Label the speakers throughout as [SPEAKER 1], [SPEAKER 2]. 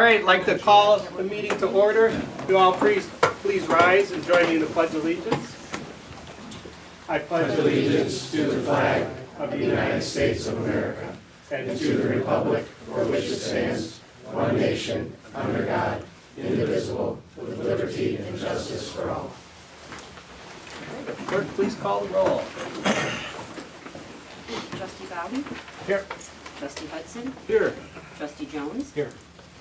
[SPEAKER 1] right, I'd like to call the meeting to order. You all please rise and join me in the Pledge of Allegiance. I pledge
[SPEAKER 2] allegiance to the flag of the United States of America and to the republic for which it stands, one nation, under God, indivisible, with liberty and justice for all.
[SPEAKER 1] Clerk, please call the roll.
[SPEAKER 3] Trustee Bowden?
[SPEAKER 1] Here.
[SPEAKER 3] Trustee Hudson?
[SPEAKER 1] Here.
[SPEAKER 3] Trustee Jones?
[SPEAKER 1] Here.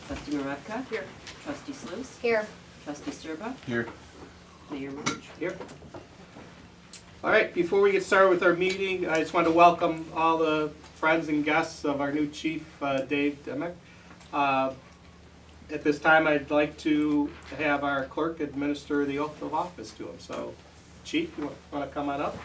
[SPEAKER 3] Trustee Maravka? Here. Trustee Sluse?
[SPEAKER 4] Here.
[SPEAKER 3] Trustee Serba?
[SPEAKER 1] Here.
[SPEAKER 3] Mayor March?
[SPEAKER 1] Here. All right, before we get started with our meeting, I just want to welcome all the friends and guests of our new chief, Dave Dimick. At this time, I'd like to have our clerk administer the oath of office to him. So, Chief, you want to come on up?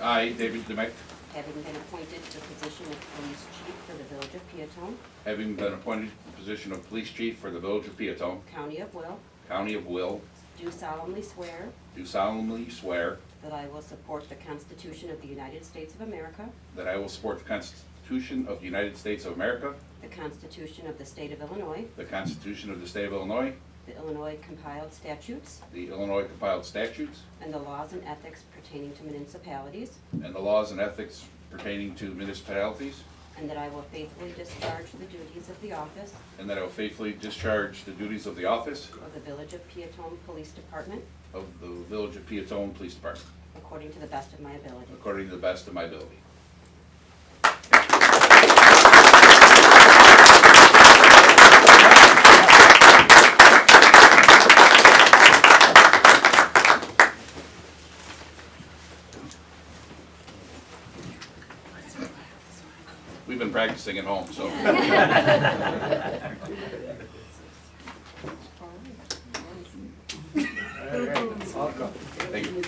[SPEAKER 5] I, David Dimick,
[SPEAKER 3] Having been appointed to the position of police chief for the village of Peotone,
[SPEAKER 5] having been appointed to the position of police chief for the village of Peotone,
[SPEAKER 3] county of Will,
[SPEAKER 5] county of Will,
[SPEAKER 3] do solemnly swear
[SPEAKER 5] do solemnly swear
[SPEAKER 3] that I will support the Constitution of the United States of America,
[SPEAKER 5] that I will support the Constitution of the United States of America,
[SPEAKER 3] the Constitution of the State of Illinois,
[SPEAKER 5] the Constitution of the State of Illinois,
[SPEAKER 3] the Illinois compiled statutes,
[SPEAKER 5] the Illinois compiled statutes,
[SPEAKER 3] and the laws and ethics pertaining to municipalities,
[SPEAKER 5] and the laws and ethics pertaining to municipalities,
[SPEAKER 3] and that I will faithfully discharge the duties of the office
[SPEAKER 5] and that I will faithfully discharge the duties of the office
[SPEAKER 3] of the village of Peotone Police Department
[SPEAKER 5] of the village of Peotone Police Department,
[SPEAKER 3] according to the best of my ability.
[SPEAKER 5] according to the best of my ability. We've been practicing at home, so. Thank you.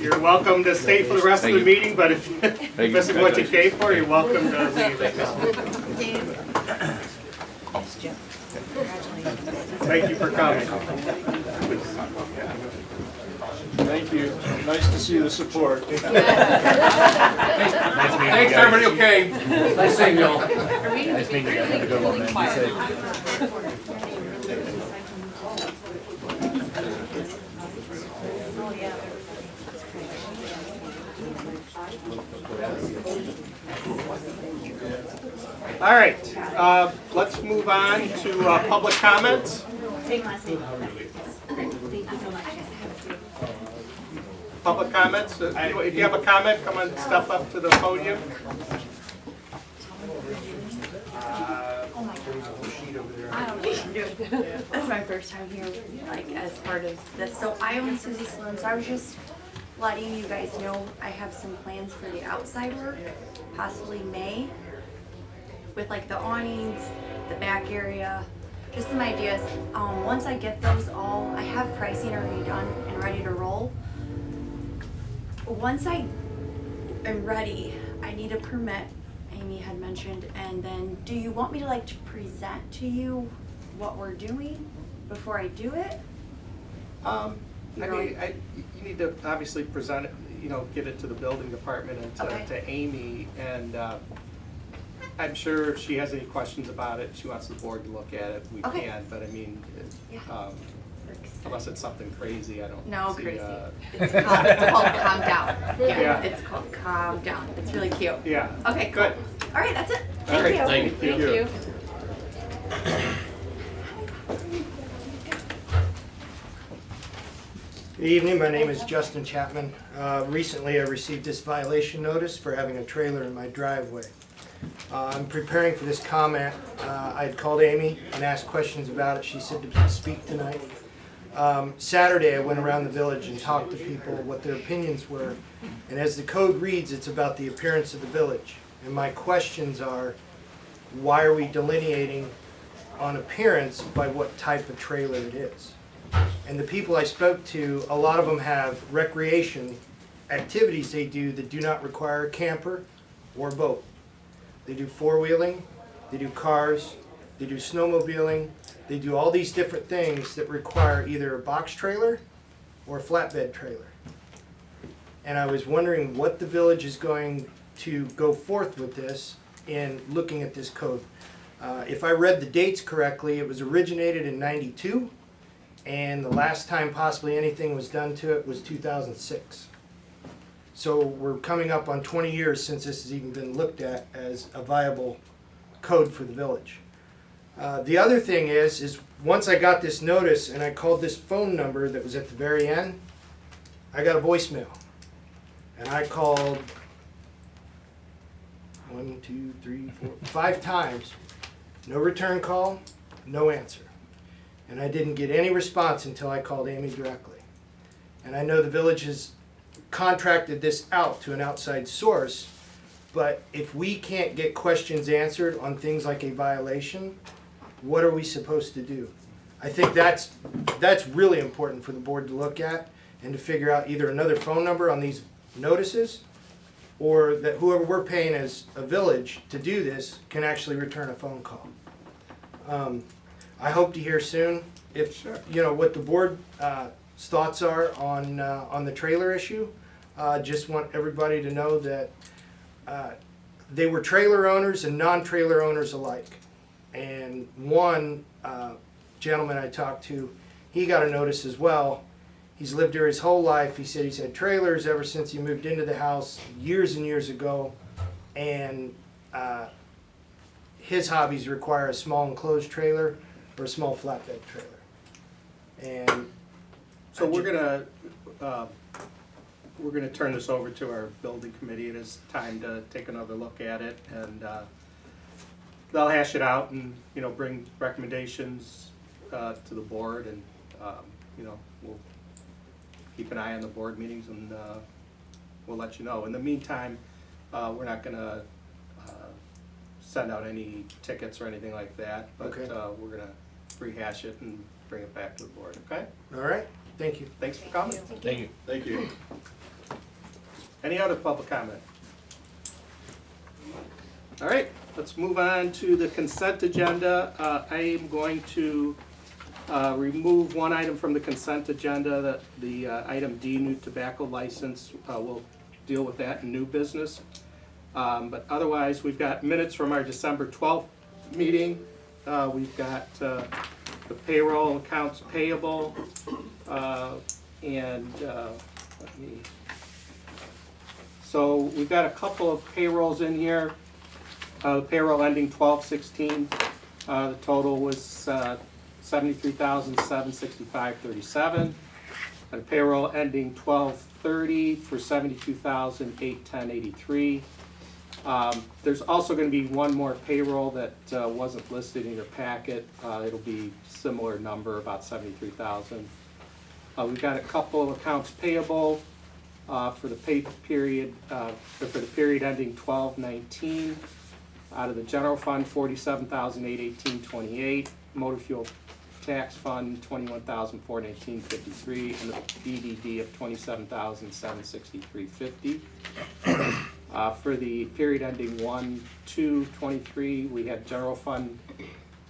[SPEAKER 1] You're welcome to stay for the rest of
[SPEAKER 5] Thank
[SPEAKER 1] the
[SPEAKER 5] you.
[SPEAKER 1] meeting, but if this is what you came for, you're welcome to leave. Thank you for coming.
[SPEAKER 2] Thank you. Nice to see the support.
[SPEAKER 5] Thanks, everybody, okay?
[SPEAKER 6] Nice seeing you all.
[SPEAKER 4] Nice meeting you guys. Have a good one, man. Be safe.
[SPEAKER 1] All right, let's move on to public comments.
[SPEAKER 4] Same last name.
[SPEAKER 1] Public comments. If you have a comment, come on, step up to the podium.
[SPEAKER 7] That's my first time here, like, as part of this. So I own Susie Saloon, so I was just letting you guys know I have some plans for the outside work, possibly May, with like the awnings, the back area, just some ideas. Once I get those all, I have pricing already done and ready to roll. Once I am ready, I need a permit, Amy had mentioned, and then do you want me to like to present to you what we're doing before I do it?
[SPEAKER 1] I mean, you need to obviously present it, get it to the building department and to Amy, and I'm sure if she has any questions about it, she wants the board to look at it, we
[SPEAKER 7] Okay.
[SPEAKER 1] can, but I mean, unless it's something crazy, I don't
[SPEAKER 7] No,
[SPEAKER 1] see,
[SPEAKER 7] crazy. It's called Calm Down.
[SPEAKER 1] Yeah.
[SPEAKER 7] It's called Calm Down. It's really cute.
[SPEAKER 1] yeah.
[SPEAKER 7] Okay, cool.
[SPEAKER 1] Good.
[SPEAKER 7] All right, that's it.
[SPEAKER 1] All right,
[SPEAKER 7] Thank you.
[SPEAKER 1] thank you.
[SPEAKER 8] Good evening, my name is Justin Chapman. Recently I received this violation notice for having a trailer in my driveway. I'm preparing for this comment. I had called Amy and asked questions about it. She said to speak tonight. Saturday I went around the village and talked to people what their opinions were. And as the code reads, it's about the appearance of the village. And my questions are, why are we delineating on appearance by what type of trailer it is. And the people I spoke to, a lot of them have recreation activities they do that do not require a camper or boat. They do four-wheeling, they do cars, they do snowmobiling, they do all these different things that require either a box trailer or a flatbed trailer. And I was wondering what the village is going to go forth with this in looking at this code. If I read the dates correctly, it was originated in '92, and the last time possibly anything was done to it was 2006. So we're coming up on 20 years since this has even been looked at as a viable code for the village. The other thing is once I got this notice and I called this phone number that was at the very end, I got a voicemail. And I called 1, 2, 3, 4, 5 times. No return call, no answer. And I didn't get any response until I called Amy directly. And I know the village has contracted this out to an outside source, but if we can't get questions answered on things like a violation, what are we supposed to do? I think that's really important for the board to look at and to figure out either another phone number on these notices, or that whoever we're paying as a village to do this can actually return a phone call. I hope to hear soon if what the board thoughts are on the trailer issue. Just want everybody to know that they were trailer owners and non-trailer owners alike. And one gentleman I talked to, he got a notice as well. He's lived here his whole life. He said he's had trailers ever since he moved into the house years and years ago. And his hobbies require a small enclosed trailer or a small flatbed trailer. And
[SPEAKER 1] So we're gonna turn this over to our building committee. It is time to take another look at it, and they'll hash it out and, bring recommendations to the board, and, we'll keep an eye on the board meetings, and we'll let you know. In the meantime, we're not gonna send out any tickets or anything like that, but
[SPEAKER 8] Okay.
[SPEAKER 1] we're gonna rehash it and bring it back to the board, okay?
[SPEAKER 8] all right, thank you.
[SPEAKER 1] Thanks for coming.
[SPEAKER 4] Thank you.
[SPEAKER 2] Thank you.
[SPEAKER 1] Any other public comment? All right, let's move on to the consent agenda. I am going to remove one item from the consent agenda, the item D, new tobacco license. We'll deal with that in new business. But otherwise, we've got minutes from our December 12th meeting. We've got the payroll, accounts payable, and let me. So we've got a couple of payrolls in here. The payroll ending 12/16. The total was $73,765.37. And payroll ending 12/30 for $72,810.83. There's also going to be one more payroll that wasn't listed in your packet. It'll be similar number, about $73,000. We've got a couple of accounts payable for the pay period, for the period ending 12/19. Out of the general fund, $47,818.28. Motor fuel tax fund, $21,419.53, and the BDD of $27,763.50. For the period ending 1/2/23, we had general fund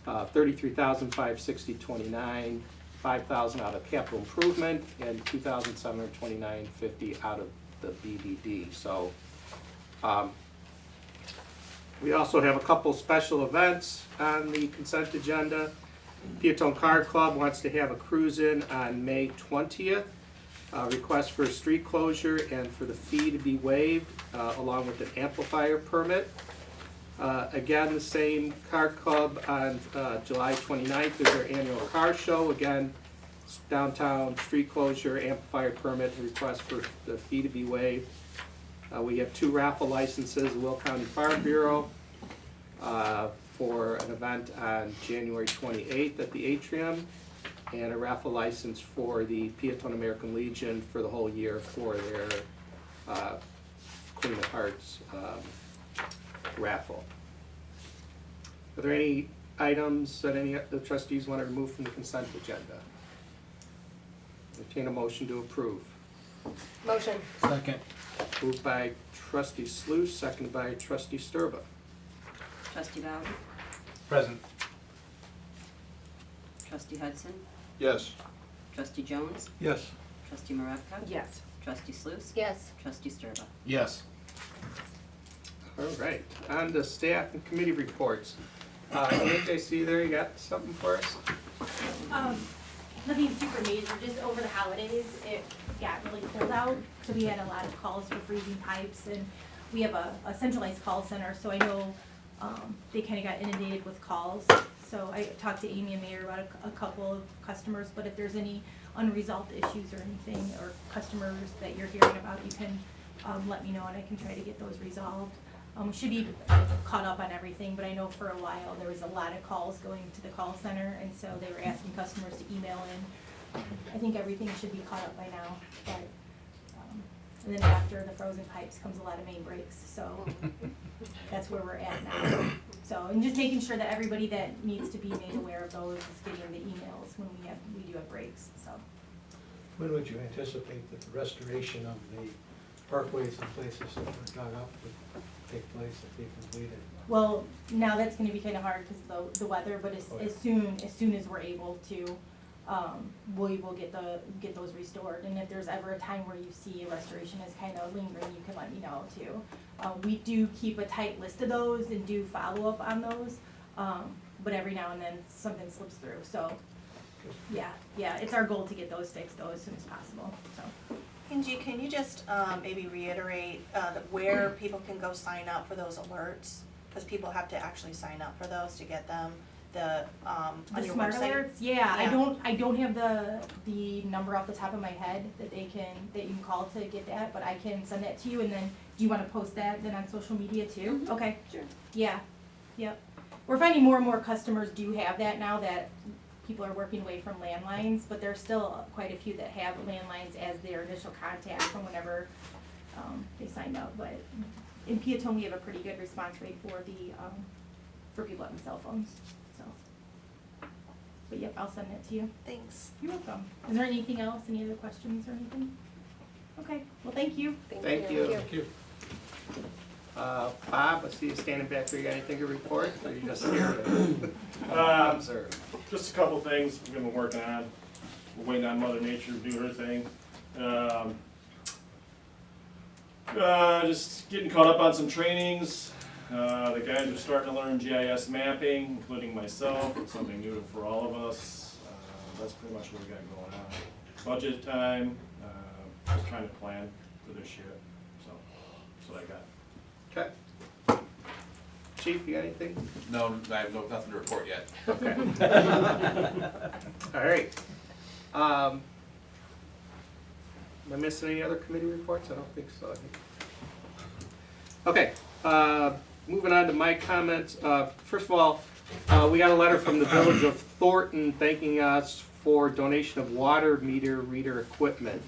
[SPEAKER 1] $33,560.29, $5,000 out of capital improvement, and $2,729.50 out of the BDD. So we also have a couple special events on the consent agenda. Peotone Car Club wants to have a cruise-in on May 20th. Request for a street closure and for the fee to be waived, along with an amplifier permit. Again, the same car club on July 29th is their annual car show. Again, downtown street closure, amplifier permit, and request for the fee to be waived. We have 2 raffle licenses, the Will County Farm Bureau, for an event on January 28th at the Atrium, and a raffle license for the Peotone American Legion for the whole year for their Queen of Hearts raffle. Are there any items that any of the trustees want to remove from the consent agenda? Entertain a motion to approve.
[SPEAKER 4] Motion. Second.
[SPEAKER 1] Moved by trustee Sluse, seconded by trustee Sturba.
[SPEAKER 3] Trustee Bowden?
[SPEAKER 4] Present.
[SPEAKER 3] Trustee Hudson?
[SPEAKER 2] Yes.
[SPEAKER 3] Trustee Jones?
[SPEAKER 2] Yes.
[SPEAKER 3] Trustee Maravka?
[SPEAKER 4] Yes.
[SPEAKER 3] Trustee Sluse?
[SPEAKER 4] Yes.
[SPEAKER 3] Trustee Sturba?
[SPEAKER 4] Yes.
[SPEAKER 1] All right, on to staff and committee reports. Nick, I see there, you got something for us?
[SPEAKER 6] Nothing super major, just over the holidays, it got really cold out, so we had a lot of calls for freezing pipes, and we have a centralized call center, so I know, they kinda got inundated with calls. So I talked to Amy and Mayor about a couple of customers, but if there's any unresolved issues or anything, or customers that you're hearing about, you can, let me know and I can try to get those resolved. We should be caught up on everything, but I know for a while there was a lot of calls going to the call center, and so they were asking customers to email in. I think everything should be caught up by now, but, and then after the frozen pipes comes a lot of main breaks, so that's where we're at now. So, and just making sure that everybody that needs to be made aware of those is getting the emails when we do have breaks, so.
[SPEAKER 9] When would you anticipate that the restoration of the parkways and places that were dug up would take place and be completed?
[SPEAKER 6] Well, now that's gonna be kinda hard because the weather, but as soon as we're able to, we will get those restored. And if there's ever a time where you see a restoration is kinda lingering, you can let me know too. We do keep a tight list of those and do follow up on those, but every now and then something slips through, so. Yeah, it's our goal to get those fixed though as soon as possible, so.
[SPEAKER 10] Angie, can you just maybe reiterate where people can go sign up for those alerts? Because people have to actually sign up for those to get them, on
[SPEAKER 6] The
[SPEAKER 10] your
[SPEAKER 6] smart
[SPEAKER 10] website?
[SPEAKER 6] alerts, yeah, I don't have the number off the top of my head that you can call to get that, but I can send that to you, and then, do you wanna post that then on social media too?
[SPEAKER 3] Mhm.
[SPEAKER 6] Okay,
[SPEAKER 3] Sure.
[SPEAKER 6] yeah, yep. We're finding more and more customers do have that now that people are working away from landlines, but there's still quite a few that have landlines as their initial contact from whenever, they signed up, but in Peotone, we have a pretty good response rate for people having cell phones, so. But yep, I'll send that to you.
[SPEAKER 10] Thanks.
[SPEAKER 6] You're welcome. Is there anything else, any other questions or anything? Okay, well, thank you.
[SPEAKER 1] Thank you.
[SPEAKER 9] Thank you.
[SPEAKER 1] Bob, I see you standing back there, you got anything to report, or you just here to observe?
[SPEAKER 2] Just a couple things we've been working on. We're waiting on Mother Nature to do her thing. Just getting caught up on some trainings. The guys are starting to learn GIS mapping, including myself. It's something new for all of us. That's pretty much what we got going on. Budget time, just trying to plan for this year. So that's what I got.
[SPEAKER 1] Okay. Chief, you got anything?
[SPEAKER 5] No, I have nothing to report yet.
[SPEAKER 1] Okay. All right. Am I missing any other committee reports? I don't think so. Okay, moving on to my comments. First of all, we got a letter from the village of Thornton thanking us for donation of water meter reader equipment.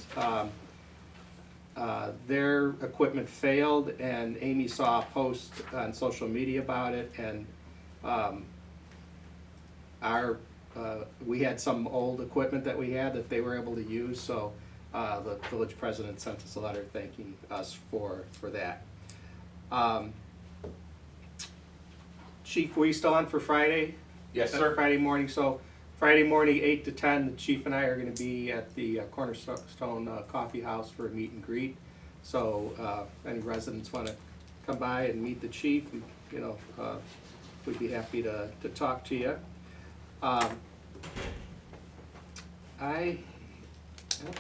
[SPEAKER 1] Their equipment failed, and Amy saw a post on social media about it, and we had some old equipment that we had that they were able to use, so the village president sent us a letter thanking us for that. Chief, were you still on for Friday?
[SPEAKER 5] Yes, sir.
[SPEAKER 1] Friday morning, so Friday morning, 8 to 10, the chief and I are gonna be at the Cornerstone Coffee House for a meet and greet. So, any residents wanna come by and meet the chief, we'd be happy to talk to you.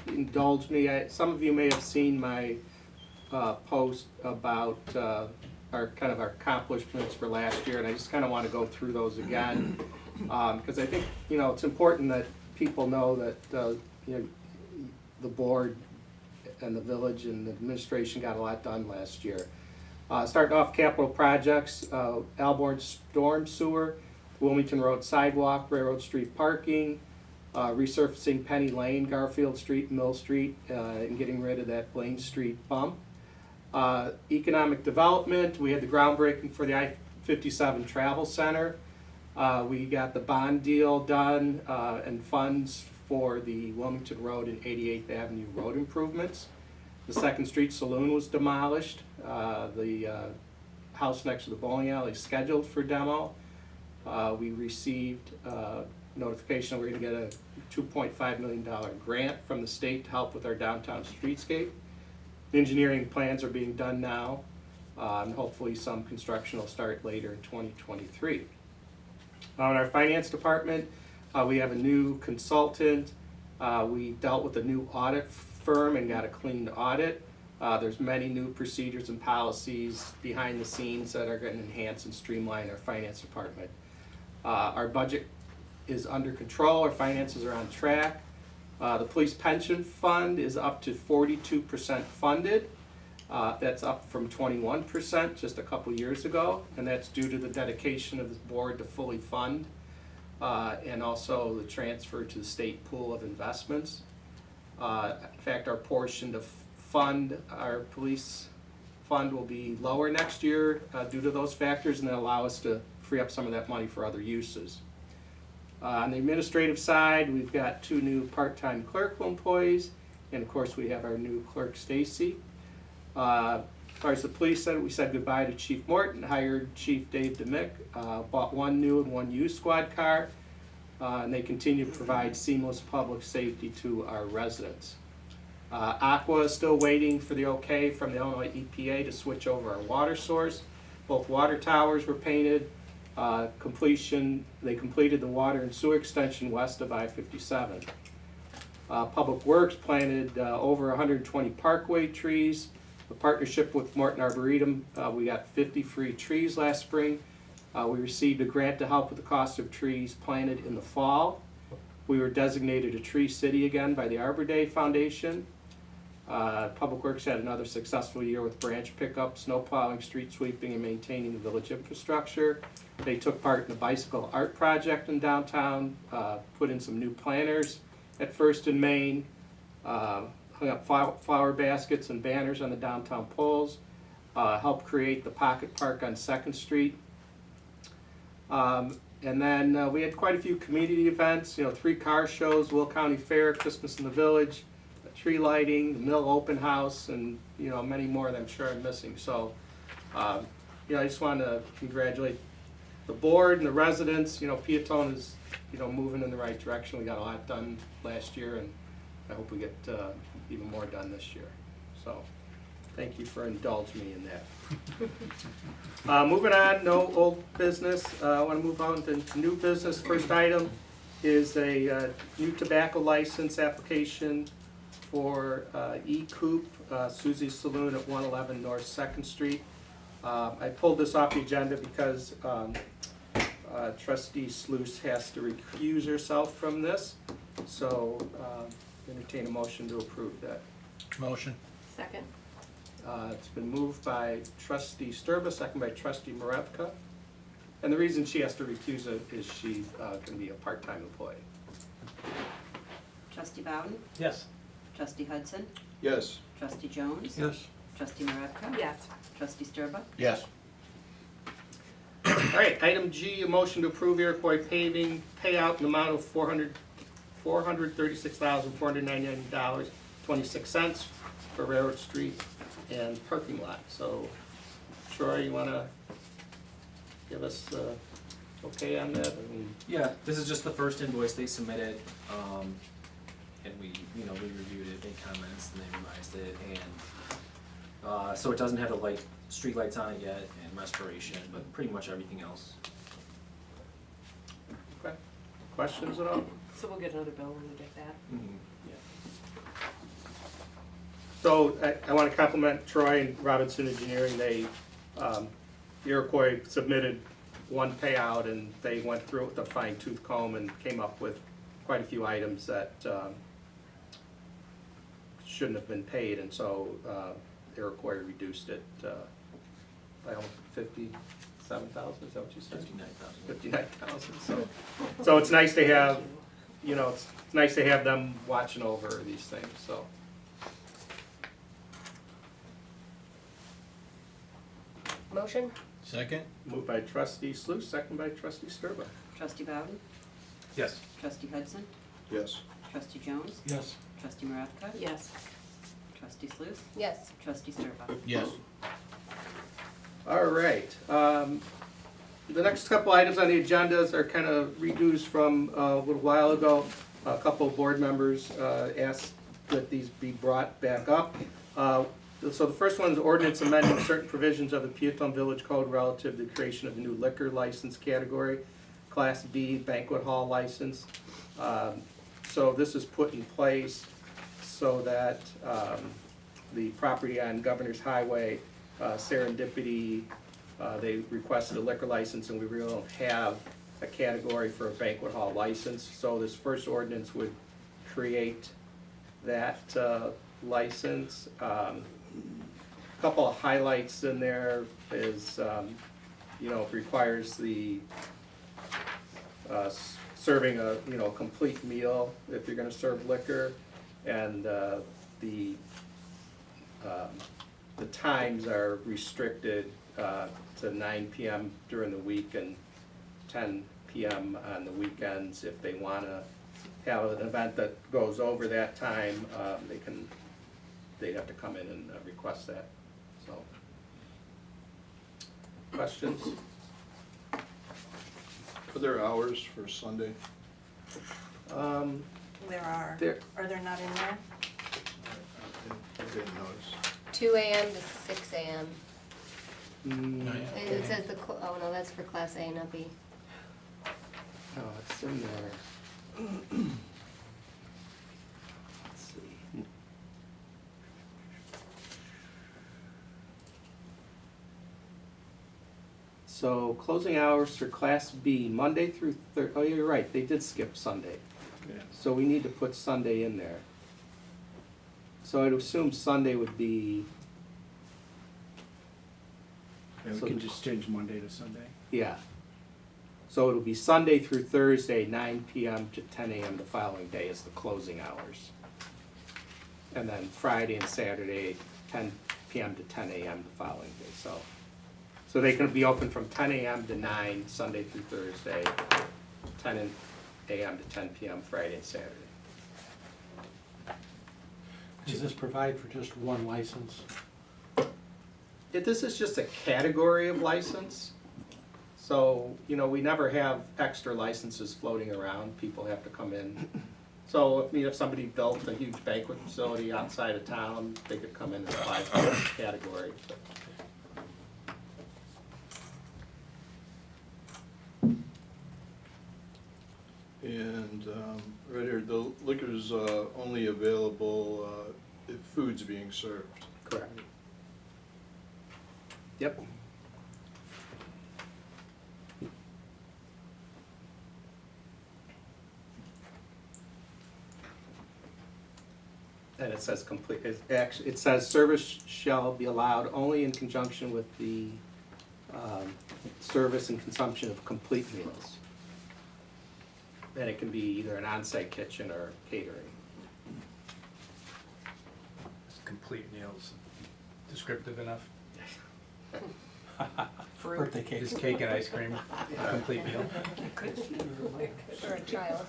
[SPEAKER 1] Indulge me, some of you may have seen my post about our accomplishments for last year, and I just kinda wanna go through those again. Because I think, it's important that people know that, the board and the village and the administration got a lot done last year. Starting off capital projects, Alborn storm sewer, Wilmington Road sidewalk, Railroad Street parking, resurfacing Penny Lane, Garfield Street, Mill Street, and getting rid of that Blaine Street bump. Economic development, we had the groundbreaking for the I-57 Travel Center. We got the bond deal done and funds for the Wilmington Road and 88th Avenue road improvements. The Second Street Saloon was demolished. The house next to the bowling alley is scheduled for demo. We received notification that we're going to get a $2.5 million grant from the state to help with our downtown streetscape. Engineering plans are being done now, and hopefully some construction will start later in 2023. In our finance department, we have a new consultant. We dealt with a new audit firm and got a clean audit. There's many new procedures and policies behind the scenes that are going to enhance and streamline our finance department. Our budget is under control, our finances are on track. The police pension fund is up to 42% funded. That's up from 21% just a couple years ago, and that's due to the dedication of the board to fully fund and also the transfer to the state pool of investments. In fact, our portion to fund our police fund will be lower next year due to those factors, and that allow us to free up some of that money for other uses. On the administrative side, we've got 2 new part-time clerical employees, and of course we have our new clerk, Stacy. As far as the police said, we said goodbye to Chief Morton, hired Chief Dave Demick, bought 1 new and 1 used squad car, and they continue to provide seamless public safety to our residents. Aqua is still waiting for the okay from the Illinois EPA to switch over our water source. Both water towers were painted. They completed the water and sewer extension west of I-57. Public Works planted over 120 parkway trees. A partnership with Morton Arboretum, we got 50 free trees last spring. We received a grant to help with the cost of trees planted in the fall. We were designated a tree city again by the Arbor Day Foundation. Public Works had another successful year with branch pickup, snow plowing, street sweeping, and maintaining the village infrastructure. They took part in the bicycle art project in downtown, put in some new planters at First and Main, hung up flower baskets and banners on the downtown poles, helped create the Pocket Park on 2nd Street. And then we had quite a few community events, 3 car shows, Will County Fair, Christmas in the Village, tree lighting, the Mill Open House, and many more that I'm sure I'm missing. So, I just want to congratulate the board and the residents. Peotone is moving in the right direction. We got a lot done last year, and I hope we get even more done this year. So, thank you for indulging me in that. Moving on, no old business. I want to move on to new business. First item is a new tobacco license application for E-Coop, Susie's Saloon at 111 North 2nd Street. I pulled this off the agenda because Trustee Sluice has to recuse herself from this. So entertain a motion to approve that.
[SPEAKER 4] Motion.
[SPEAKER 3] Second.
[SPEAKER 1] It's been moved by Trustee Sturba, second by Trustee Marevka. And the reason she has to recuse it is she's going to be a part-time employee.
[SPEAKER 3] Trustee Bowden?
[SPEAKER 9] Yes.
[SPEAKER 3] Trustee Hudson?
[SPEAKER 2] Yes.
[SPEAKER 3] Trustee Jones?
[SPEAKER 9] Yes.
[SPEAKER 3] Trustee Marevka?
[SPEAKER 10] Yes.
[SPEAKER 3] Trustee Sturba?
[SPEAKER 4] Yes.
[SPEAKER 1] All right, item G, a motion to approve Iroquois paving payout in the amount of $436,499.26 for Railroad Street and parking lot. So, Troy, you want to give us okay on that?
[SPEAKER 11] Yeah, this is just the first invoice they submitted, and we reviewed it, made comments, and they revised it, and so it doesn't have the street lights on it yet, and restoration, but pretty much everything else.
[SPEAKER 1] Okay. Questions at all?
[SPEAKER 3] So we'll get another bill when we get that.
[SPEAKER 11] Mm-hmm.
[SPEAKER 1] So I want to compliment Troy and Robinson Engineering. They, Iroquois submitted one payout and they went through it with a fine tooth comb and came up with quite a few items that shouldn't have been paid, and so Iroquois reduced it by almost 57,000. Is that what you said? 59,000. So it's nice to have, it's nice to have them watching over these things. So.
[SPEAKER 10] Motion?
[SPEAKER 4] Second.
[SPEAKER 1] Moved by Trustee Sluice, second by Trustee Sturba.
[SPEAKER 3] Trustee Bowden?
[SPEAKER 4] Yes.
[SPEAKER 3] Trustee Hudson?
[SPEAKER 2] Yes.
[SPEAKER 3] Trustee Jones?
[SPEAKER 9] Yes.
[SPEAKER 3] Trustee Maravka?
[SPEAKER 7] Yes.
[SPEAKER 3] Trustee Sluse?
[SPEAKER 7] Yes.
[SPEAKER 3] Trustee Sturba?
[SPEAKER 4] Yes.
[SPEAKER 1] All right. The next couple items on the agendas are kind of redos from a little while ago. A couple of board members asked that these be brought back up. So the first one is ordinance amending certain provisions of the Peotone Village Code relative to the creation of a new liquor license category, Class B banquet hall license. So this is put in place so that the property on Governor's Highway, Serendipity, they requested a liquor license and we really don't have a category for a banquet hall license. So this first ordinance would create that license. Couple of highlights in there is, you know, it requires the serving a, you know, complete meal if you're gonna serve liquor, and the times are restricted to 9 p.m. during the week and 10 p.m. on the weekends. If they wanna have an event that goes over that time, they'd have to come in and request that, so. Questions?
[SPEAKER 2] Are there hours for Sunday?
[SPEAKER 10] There are. Are there not in there?
[SPEAKER 2] I didn't notice.
[SPEAKER 7] 2 a.m. to 6 a.m.
[SPEAKER 1] Mm,
[SPEAKER 7] It says oh no, that's for Class A, not B.
[SPEAKER 1] oh, it's in there. Let's see. So closing hours for Class B, Monday through oh, you're right, they did skip Sunday.
[SPEAKER 2] Yeah.
[SPEAKER 1] So we need to put Sunday in there. So I'd assume Sunday would be,
[SPEAKER 4] And
[SPEAKER 1] So-
[SPEAKER 4] we can just change Monday to Sunday.
[SPEAKER 1] yeah. So it'll be Sunday through Thursday, 9 p.m. to 10 a.m. the following day is the closing hours. And then Friday and Saturday, 10 p.m. to 10 a.m. the following day, so they can be open from 10 a.m. to 9, Sunday through Thursday, 10 a.m. to 10 p.m. Friday and Saturday.
[SPEAKER 9] Does this provide for just one license?
[SPEAKER 1] This is just a category of license. So, you know, we never have extra licenses floating around, people have to come in. So, I mean, if somebody built a huge banquet facility outside of town, they could come in and apply for this category.
[SPEAKER 2] And right here, the liquor's only available if food's being served.
[SPEAKER 1] Correct. Yep. And it says complete, it says service shall be allowed only in conjunction with the service and consumption of complete meals. And it can be either an on-site kitchen or catering.
[SPEAKER 4] Is complete meals descriptive enough?
[SPEAKER 9] Birthday cake.
[SPEAKER 4] Just cake and ice cream, a complete meal.
[SPEAKER 7] For a child.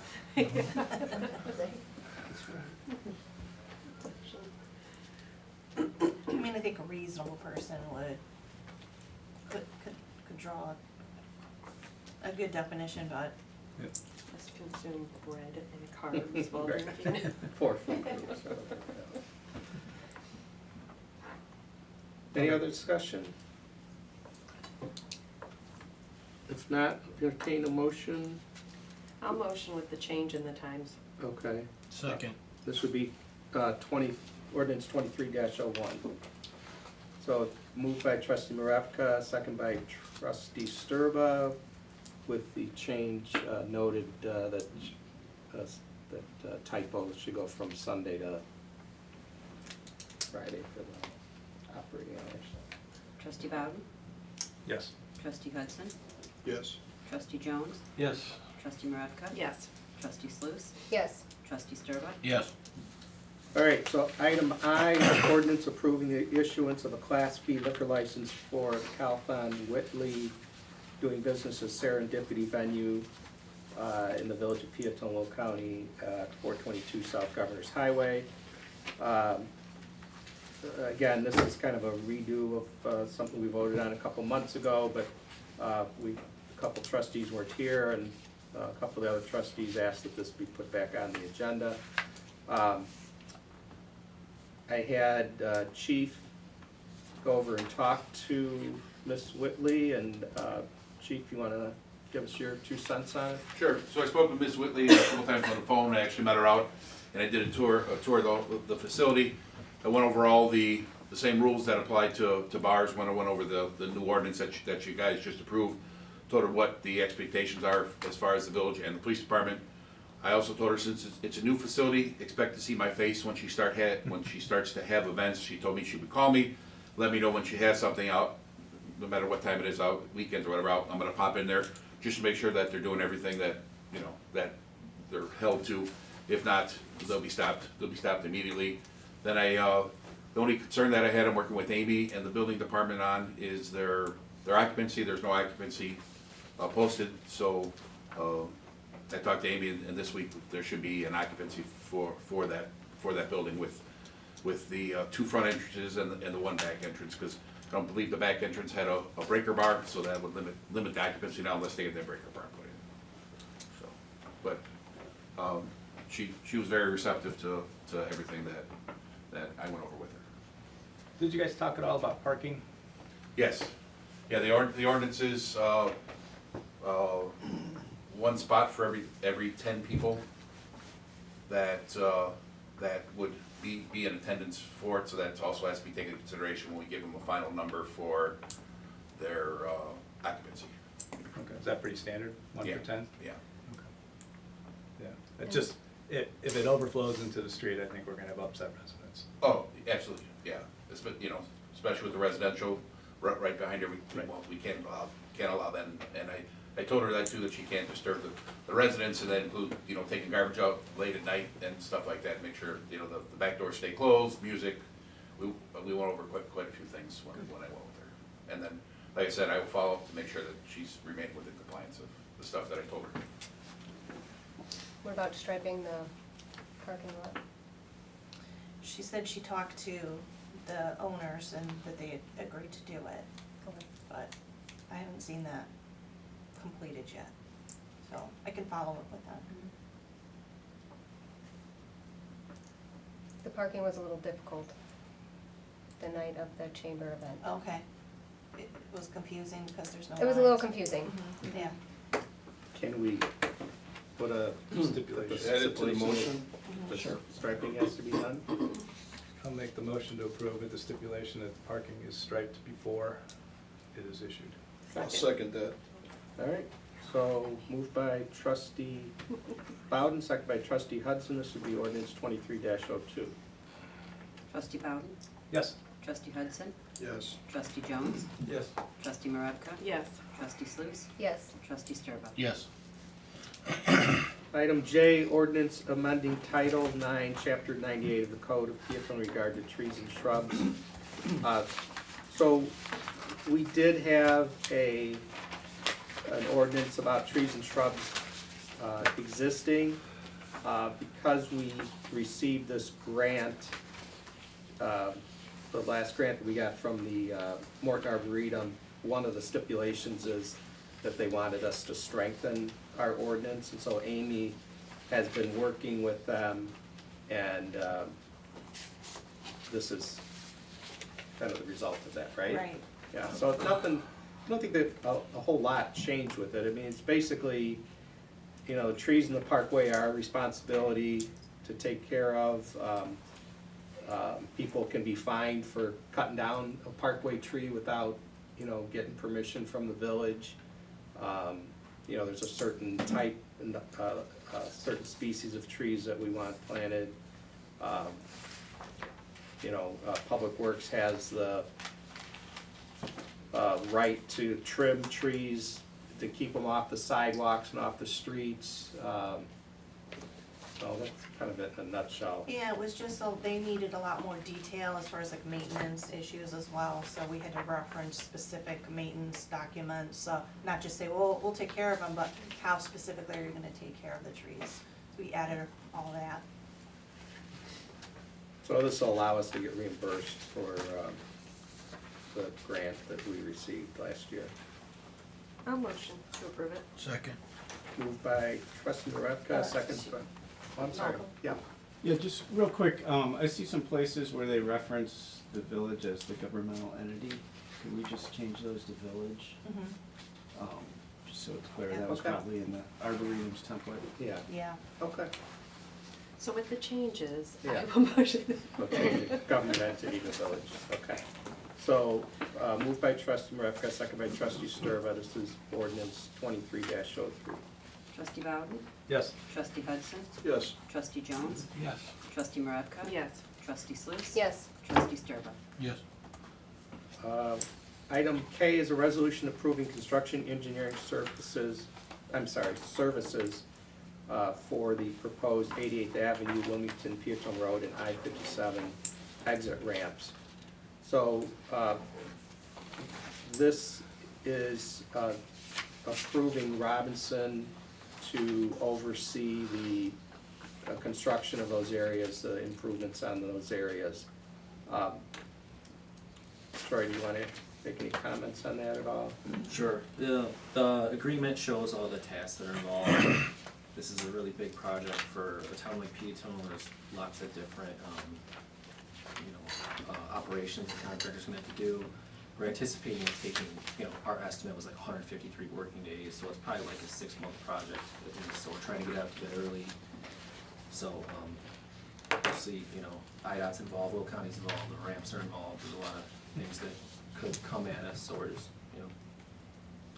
[SPEAKER 10] I mean, I think a reasonable person could draw a good definition, but
[SPEAKER 3] Let's consume bread and carbs while
[SPEAKER 1] Right.
[SPEAKER 3] drinking.
[SPEAKER 1] For food groups. Any other discussion? If not, entertain a motion.
[SPEAKER 3] I'll motion with the change in the times.
[SPEAKER 1] Okay,
[SPEAKER 4] Second.
[SPEAKER 1] this would be ordinance 23-01. So moved by trustee Maravka, second by trustee Sturba, with the change noted that typos should go from Sunday to Friday for the operating hours.
[SPEAKER 3] Trustee Bowden?
[SPEAKER 4] Yes.
[SPEAKER 3] Trustee Hudson?
[SPEAKER 2] Yes.
[SPEAKER 3] Trustee Jones?
[SPEAKER 9] Yes.
[SPEAKER 3] Trustee Maravka?
[SPEAKER 7] Yes.
[SPEAKER 3] Trustee Sluse?
[SPEAKER 7] Yes.
[SPEAKER 3] Trustee Sturba?
[SPEAKER 4] Yes.
[SPEAKER 1] All right, so item I is ordinance approving the issuance of a Class B liquor license for Calthon Whitley doing business as Serendipity Venue in the village of Peotone, Will County, 422 South Governor's Highway. Again, this is kind of a redo of something we voted on a couple months ago, but a couple trustees weren't here, and a couple of the other trustees asked that this be put back on the agenda. I had Chief go over and talk to Ms. Whitley, and Chief, you wanna give us your 2 cents on it?
[SPEAKER 5] Sure, so I spoke with Ms. Whitley a couple times on the phone, I actually met her out, and I did a tour of the facility. I went over all the same rules that apply to bars, when I went over the new ordinance that you guys just approved. Told her what the expectations are as far as the village and the police department. I also told her, since it's a new facility, expect to see my face when she starts to have events. She told me she would call me, let me know when she has something out, no matter what time it is out, weekends or whatever out. I'm gonna pop in there just to make sure that they're doing everything that, you know, that they're held to. If not, they'll be stopped. They'll be stopped immediately. Then the only concern that I had, I'm working with Amy and the building department on, is their occupancy. There's no occupancy posted, so I talked to Amy, and this week there should be an occupancy for that building with the 2 front entrances and the 1 back entrance, because I don't believe the back entrance had a breaker bar, so that would limit the occupancy now unless they get that breaker bar put in. So, but she was very receptive to everything that I went over with her.
[SPEAKER 4] Did you guys talk at all about parking?
[SPEAKER 5] Yes, yeah, the ordinances, 1 spot for every 10 people that would be in attendance for it, so that also has to be taken into consideration when we give them a final number for their occupancy.
[SPEAKER 4] Okay, is that pretty standard, 1
[SPEAKER 5] Yeah.
[SPEAKER 4] for 10?
[SPEAKER 5] Yeah.
[SPEAKER 4] Okay. Yeah, it just, if it overflows into the street, I think we're gonna have upset residents.
[SPEAKER 5] Oh, absolutely, yeah, you know, especially with the residential right behind her,
[SPEAKER 4] Right.
[SPEAKER 5] well, we can't allow that, and I told her that too, that she can't disturb the residents, and that include, you know, taking garbage out late at night and stuff like that, make sure, you know, the back doors stay closed, music. We went over quite a few things when I went with her. And then, like I said, I will follow up to make sure that she's remaining within compliance of the stuff that I told her.
[SPEAKER 12] What about striping the parking lot?
[SPEAKER 10] She said she talked to the owners and that they had agreed to do it,
[SPEAKER 12] Okay.
[SPEAKER 10] but I haven't seen that completed yet. So I can follow up with that.
[SPEAKER 12] The parking was a little difficult the night of the chamber event.
[SPEAKER 10] Okay. It was confusing because there's no
[SPEAKER 12] It was a little
[SPEAKER 10] lines.
[SPEAKER 12] confusing.
[SPEAKER 10] Mhm, yeah.
[SPEAKER 1] Can we put a
[SPEAKER 4] Stipulation.
[SPEAKER 1] Add it to the motion? The striping has to be done?
[SPEAKER 4] I'll make the motion to approve with the stipulation that parking is striped before it is issued.
[SPEAKER 2] I'll second that.
[SPEAKER 1] All right, so moved by trustee Bowden, second by trustee Hudson. This would be ordinance 23-02.
[SPEAKER 3] Trustee Bowden?
[SPEAKER 4] Yes.
[SPEAKER 3] Trustee Hudson?
[SPEAKER 2] Yes.
[SPEAKER 3] Trustee Jones?
[SPEAKER 9] Yes.
[SPEAKER 3] Trustee Maravka?
[SPEAKER 12] Yes.
[SPEAKER 3] Trustee Sluse?
[SPEAKER 12] Yes.
[SPEAKER 3] Trustee Sturba?
[SPEAKER 2] Yes.
[SPEAKER 1] Item J, ordinance amending Title 9, Chapter 98 of the Code of Peotone in regard to trees and shrubs. So we did have an ordinance about trees and shrubs existing. Because we received this grant, the last grant that we got from the Morton Arboretum, one of the stipulations is that they wanted us to strengthen our ordinance, and so Amy has been working with them, and this is kind of the result of that, right?
[SPEAKER 10] Right.
[SPEAKER 1] Yeah, so it's nothing, I don't think that a whole lot changed with it. I mean, it's basically, you know, trees in the parkway are our responsibility to take care of. People can be fined for cutting down a parkway tree without, you know, getting permission from the village. You know, there's a certain type and certain species of trees that we want planted. You know, Public Works has the right to trim trees to keep them off the sidewalks and off the streets. So that's kind of it in a nutshell.
[SPEAKER 10] Yeah, it was just, they needed a lot more detail as far as like maintenance issues as well, so we had to reference specific maintenance documents, not just say, well, we'll take care of them, but how specifically are you gonna take care of the trees? We added all that.
[SPEAKER 1] So this will allow us to get reimbursed for the grant that we received last year.
[SPEAKER 12] I'll motion to approve it.
[SPEAKER 9] Second.
[SPEAKER 1] Moved by trustee Maravka, second by, oh, I'm sorry, yeah.
[SPEAKER 13] Yeah, just real quick, I see some places where they reference the village as the governmental entity. Can we just change those to village? Just so it's clear, that was
[SPEAKER 1] Okay.
[SPEAKER 13] probably in the Arboretum's template.
[SPEAKER 1] Yeah,
[SPEAKER 10] Yeah.
[SPEAKER 1] okay.
[SPEAKER 12] So with the changes, I
[SPEAKER 1] Yeah.
[SPEAKER 12] have a motion.
[SPEAKER 1] Okay, government entity, the village, okay. So, moved by trustee Maravka, second by trustee Sturba, this is ordinance 23-03.
[SPEAKER 3] Trustee Bowden?
[SPEAKER 4] Yes.
[SPEAKER 3] Trustee Hudson?
[SPEAKER 4] Yes.
[SPEAKER 3] Trustee Jones?
[SPEAKER 9] Yes.
[SPEAKER 3] Trustee Maravka?
[SPEAKER 12] Yes.
[SPEAKER 3] Trustee Sluse?
[SPEAKER 12] Yes.
[SPEAKER 3] Trustee Sturba?
[SPEAKER 9] Yes.
[SPEAKER 1] Item K is a resolution approving construction engineering services for the proposed 88th Avenue, Wilmington, Peotone Road, and I-57 exit ramps. So, this is approving Robinson to oversee the construction of those areas, the improvements on those areas. Troy, do you want to make any comments on that at all?
[SPEAKER 11] Sure. The agreement shows all the tasks that are involved. This is a really big project for a town like Peotone. There's lots of different, operations the contractor's gonna have to do. We're anticipating it taking, our estimate was like 153 working days, so it's probably like a 6-month project at least. So we're trying to get out to bid early. So, we'll see, IDOT's involved, Will County's involved, the ramps are involved. There's a lot of things that could come at us, so we're just,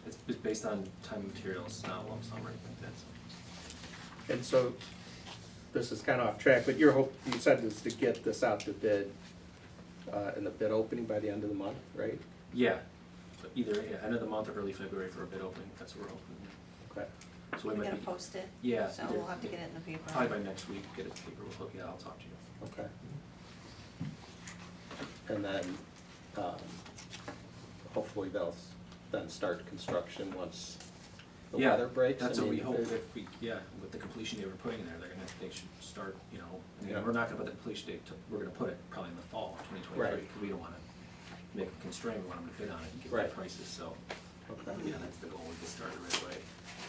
[SPEAKER 11] it's based on time and materials, not a lump sum or anything like that, so.
[SPEAKER 1] And so, this is kind of off track, but your hope, you said is to get this out to bid in the bid opening by the end of the month, right?
[SPEAKER 11] Yeah, either end of the month or early February for a bid opening, that's what we're hoping.
[SPEAKER 1] Okay.
[SPEAKER 11] So we
[SPEAKER 10] We're
[SPEAKER 11] might
[SPEAKER 10] gonna
[SPEAKER 11] be,
[SPEAKER 10] post it,
[SPEAKER 11] yeah,
[SPEAKER 10] so
[SPEAKER 11] either-
[SPEAKER 10] we'll have to get it in the paper.
[SPEAKER 11] probably by next week, get it to paper, yeah, I'll talk to you.
[SPEAKER 1] Okay. And then, hopefully they'll then start construction once the
[SPEAKER 11] Yeah,
[SPEAKER 1] weather breaks?
[SPEAKER 11] That's
[SPEAKER 1] I
[SPEAKER 11] what we
[SPEAKER 1] mean,
[SPEAKER 11] hope,
[SPEAKER 1] they're-
[SPEAKER 11] with the completion date we're putting in there, they should start,
[SPEAKER 1] Yeah.
[SPEAKER 11] we're not gonna put the completion date, we're gonna put it probably in the fall of 2023,
[SPEAKER 1] Right.
[SPEAKER 11] because we don't wanna make it constrained, we want them to bid on it and get
[SPEAKER 1] Right.
[SPEAKER 11] good prices, so,
[SPEAKER 1] Okay,
[SPEAKER 11] yeah, that's the goal, we get started right away.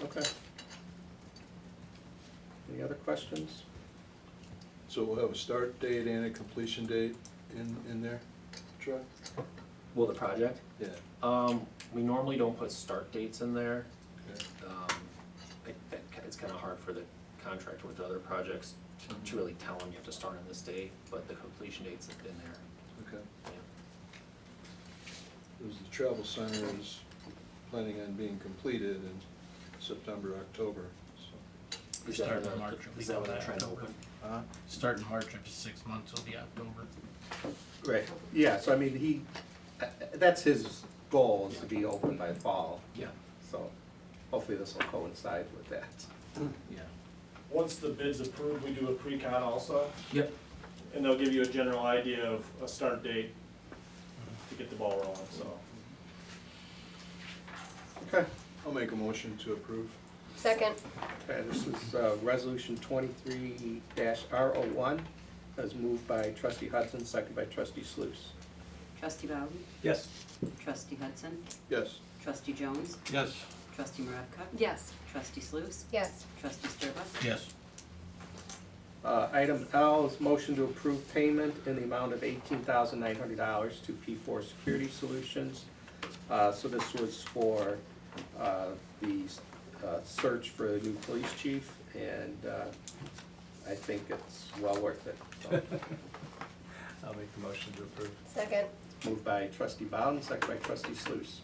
[SPEAKER 1] okay. Any other questions?
[SPEAKER 14] So we'll have a start date and a completion date in there, Troy?
[SPEAKER 11] Well, the project?
[SPEAKER 14] Yeah.
[SPEAKER 11] We normally don't put start dates in there.
[SPEAKER 14] Okay.
[SPEAKER 11] It's kinda hard for the contractor with the other projects to really tell them you have to start on this date, but the completion date's in there.
[SPEAKER 14] Okay.
[SPEAKER 11] Yeah.
[SPEAKER 14] Because the travel center is planning on being completed in September, October, so.
[SPEAKER 11] Is that
[SPEAKER 15] Start
[SPEAKER 11] what
[SPEAKER 15] in
[SPEAKER 11] they're-
[SPEAKER 15] March.
[SPEAKER 11] Is that what they're trying to open?
[SPEAKER 15] Start in March, after 6 months, it'll be October.
[SPEAKER 1] Right, yeah, so I mean, that's his goal, is to be open by fall,
[SPEAKER 11] Yeah,
[SPEAKER 1] so hopefully this will coincide with that.
[SPEAKER 11] yeah.
[SPEAKER 16] Once the bid's approved, we do a pre-con also,
[SPEAKER 11] Yep.
[SPEAKER 16] and they'll give you a general idea of a start date to get the ball rolling, so.
[SPEAKER 1] Okay.
[SPEAKER 14] I'll make a motion to approve.
[SPEAKER 12] Second.
[SPEAKER 1] Okay, this is resolution 23-R01, as moved by trustee Hudson, second by trustee Sluse.
[SPEAKER 3] Trustee Bowden?
[SPEAKER 4] Yes.
[SPEAKER 3] Trustee Hudson?
[SPEAKER 14] Yes.
[SPEAKER 3] Trustee Jones?
[SPEAKER 9] Yes.
[SPEAKER 3] Trustee Maravka?
[SPEAKER 12] Yes.
[SPEAKER 3] Trustee Sluse?
[SPEAKER 12] Yes.
[SPEAKER 3] Trustee Sturba?
[SPEAKER 15] Yes.
[SPEAKER 1] Item L is motion to approve payment in the amount of $18,900 to P4 Security Solutions. So this was for the search for a new police chief, and I think it's well worth it. So,
[SPEAKER 4] I'll make the motion to approve.
[SPEAKER 12] Second.
[SPEAKER 1] moved by trustee Bowden, second by trustee Sluse.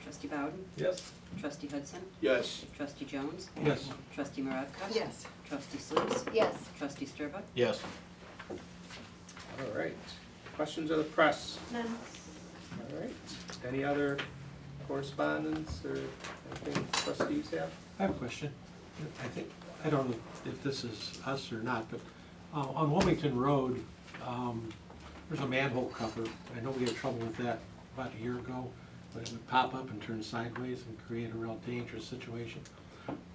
[SPEAKER 3] Trustee Bowden?
[SPEAKER 4] Yes.
[SPEAKER 3] Trustee Hudson?
[SPEAKER 14] Yes.
[SPEAKER 3] Trustee Jones?
[SPEAKER 9] Yes.
[SPEAKER 3] Trustee Maravka?
[SPEAKER 12] Yes.
[SPEAKER 3] Trustee Sluse?
[SPEAKER 12] Yes.
[SPEAKER 3] Trustee Sturba?
[SPEAKER 15] Yes.
[SPEAKER 1] All right. Questions of the press?
[SPEAKER 10] None.
[SPEAKER 1] All right. Any other correspondence or anything trustees have?
[SPEAKER 9] I have a question. I I don't know if this is us or not, but on Wilmington Road, there's a manhole cover. I know we had trouble with that about a year ago, but it would pop up and turn sideways and create a real dangerous situation.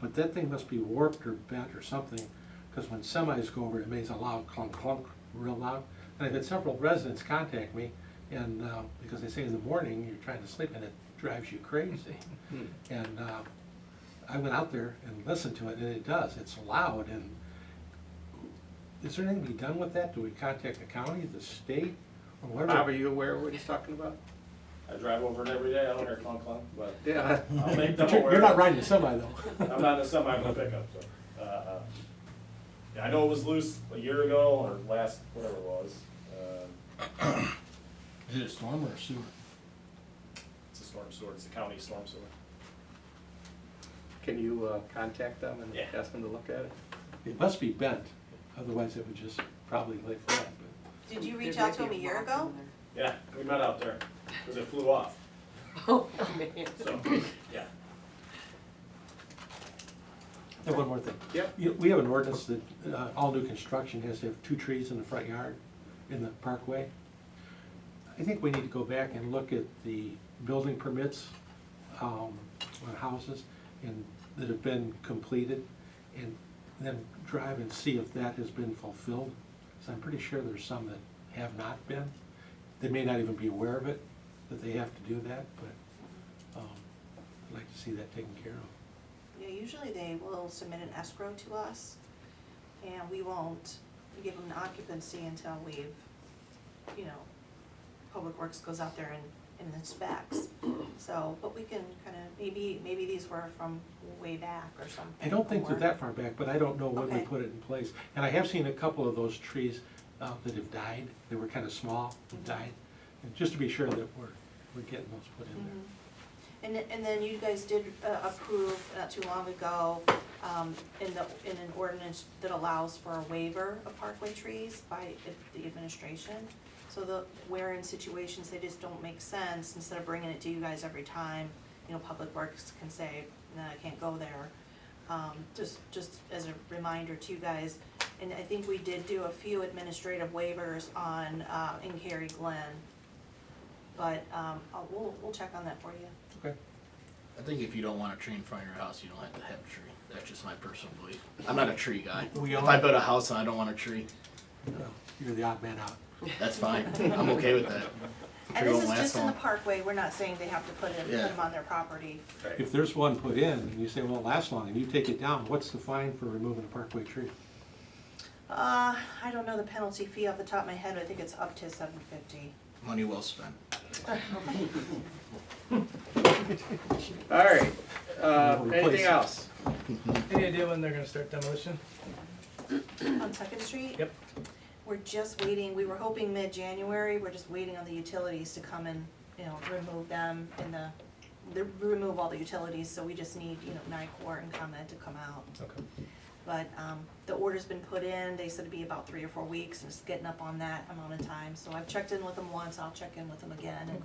[SPEAKER 9] But that thing must be warped or bent or something, because when semis go over it, it makes a loud clunk clunk, real loud. And I've had several residents contact me, and because they say in the morning you're trying to sleep and it drives you crazy. And I went out there and listened to it, and it does. It's loud. And is there anything to be done with that? Do we contact the county, the state, or whatever?
[SPEAKER 1] Bob, are you aware of what he's talking about?
[SPEAKER 16] I drive over it every day, I don't hear clunk clunk, but
[SPEAKER 1] Yeah.
[SPEAKER 16] I'll make them
[SPEAKER 9] But
[SPEAKER 16] aware.
[SPEAKER 9] you're not riding a semi though.
[SPEAKER 16] I'm not in a semi, I'm a pickup, so, yeah, I know it was loose a year ago, or last, whatever it was.
[SPEAKER 15] Is it a storm or a sewer?
[SPEAKER 16] It's a storm sewer, it's a county storm sewer.
[SPEAKER 1] Can you contact them and
[SPEAKER 16] Yeah.
[SPEAKER 1] ask them to look at it?
[SPEAKER 9] It must be bent, otherwise it would just probably lay flat. But
[SPEAKER 10] Did you reach out to him a year ago?
[SPEAKER 16] Yeah, we met out there, because it flew off,
[SPEAKER 3] Oh, man.
[SPEAKER 16] so, yeah.
[SPEAKER 9] And one more thing.
[SPEAKER 1] Yep.
[SPEAKER 9] We have an ordinance that all new construction has to have 2 trees in the front yard, in the parkway. I think we need to go back and look at the building permits on houses and that have been completed, and then drive and see if that has been fulfilled. So I'm pretty sure there's some that have not been. They may not even be aware of it, that they have to do that, but I'd like to see that taken care of.
[SPEAKER 10] Yeah, usually they will submit an escrow to us, and we won't give them the occupancy until we've, you know, Public Works goes out there and inspects. So, but we can kind of, maybe these were from way back or something.
[SPEAKER 9] I don't think
[SPEAKER 10] or-
[SPEAKER 9] they're that far back, but I don't know when we
[SPEAKER 10] Okay.
[SPEAKER 9] put it in place. And I have seen a couple of those trees that have died. They were kind of small and died. And just to be sure that we're getting those put in there.
[SPEAKER 10] And then you guys did approve not too long ago, in an ordinance that allows for a waiver of parkway trees by the administration. So where in situations they just don't make sense, instead of bringing it to you guys every time, you know, Public Works can say, no, I can't go there. Just as a reminder to you guys, and I think we did do a few administrative waivers on, in Cary Glen. But, we'll check on that for you.
[SPEAKER 9] Okay.
[SPEAKER 15] I think if you don't want a tree in front of your house, you don't have to have a tree. That's just my personal belief. I'm not a tree guy. If I build a house and I don't want a tree,
[SPEAKER 9] You're the odd man out.
[SPEAKER 15] that's fine. I'm okay with that.
[SPEAKER 10] And
[SPEAKER 15] Tree
[SPEAKER 10] this
[SPEAKER 15] won't
[SPEAKER 10] is
[SPEAKER 15] last
[SPEAKER 10] just in the
[SPEAKER 15] long.
[SPEAKER 10] parkway, we're not saying they have to put
[SPEAKER 15] Yeah.
[SPEAKER 10] them on their property.
[SPEAKER 9] If there's one put in and you say, well, it lasts long, and you take it down, what's the fine for removing a parkway tree?
[SPEAKER 10] I don't know the penalty fee off the top of my head, I think it's up to $750.
[SPEAKER 15] Money well spent.
[SPEAKER 1] All right, anything
[SPEAKER 9] Replace.
[SPEAKER 1] else?
[SPEAKER 4] Any idea when they're gonna start demolition?
[SPEAKER 10] On Second Street?
[SPEAKER 4] Yep.
[SPEAKER 10] We're just waiting, we were hoping mid-January, we're just waiting on the utilities to come and, you know, remove them and remove all the utilities, so we just need, you know, NICOR and ComEd to come out.
[SPEAKER 4] Okay.
[SPEAKER 10] But, the order's been put in, they said it'd be about 3 or 4 weeks, and it's getting up on that amount of time, so I've checked in with them once, I'll check in with them again and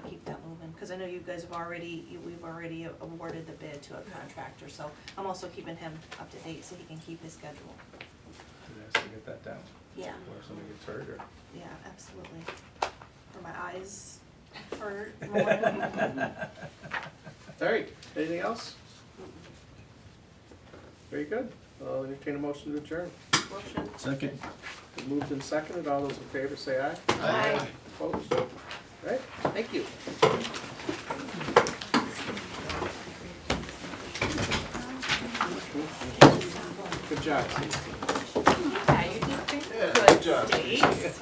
[SPEAKER 10] keep that moving, cause I know you guys have we've already awarded the bid to a contractor, so I'm also keeping him up to date so he can keep his schedule.
[SPEAKER 4] Did I have to get that down?
[SPEAKER 10] Yeah.
[SPEAKER 4] Or if somebody gets hurt or?
[SPEAKER 10] Yeah, absolutely. Or my eyes hurt more.
[SPEAKER 1] All right, anything else? Very good. I'll entertain a motion to adjourn.
[SPEAKER 10] Motion.
[SPEAKER 15] Second.
[SPEAKER 1] Moved and seconded, all those in favor say aye.
[SPEAKER 15] Aye.
[SPEAKER 1] Opposed? All right, thank you. Good job, Steve.
[SPEAKER 3] Yeah, you did good, Stace.